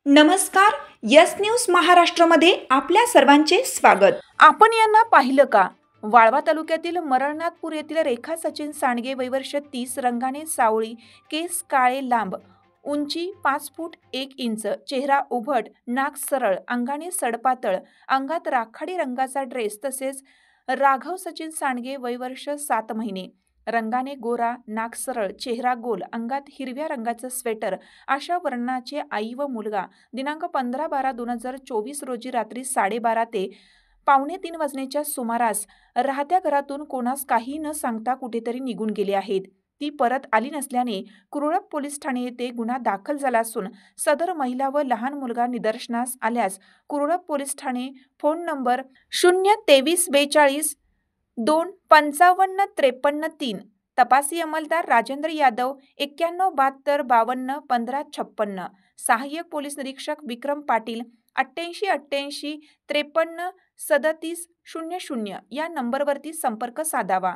नमस्कार. Yes news महाराष्ट्रामध्ये आपल्या सर्वांचे स्वागत. आपण यांना पाहिलं का? वाळवा तालुक्यातील मरळनाथपूर येथील रेखा सचिन सांडगे, वय वर्ष 30, रंगाने सावळी, केस काळे लांब, उंची 5 फूट 1 इंच, चेहरा उभट, नाक सरळ, अंगाने सडपातळ, अंगात राखाडी रंगाचा ड्रेस. तसेच राघव सचिन सांडगे, वय वर्ष 7 महिने, रंगाने गोरा, नाक सरळ, चेहरा गोल, अंगात हिरव्या रंगाचं स्वेटर अशा वर्णाचे आई व मुलगा दिनांक 15/12/2024 रोजी रात्री 12:30 ते 2:45 वाजण्याच्या सुमारास राहत्या घरातून कोणास काही न सांगता कुठेतरी निघून गेले आहेत. ती परत आली नसल्याने कुरळप पोलीस ठाणे येथे गुन्हा दाखल झाला असून सदर महिला व लहान मुलगा निदर्शनास आल्यास कुरळप पोलीस ठाणे फोन नंबर 02342 25553 तपासी अंमलदार राजेंद्र यादव 9172 52 15 56, सहाय्यक पोलीस निरीक्षक विक्रम पाटील 8888 53 37 00 या नंबरवरती संपर्क साधावा.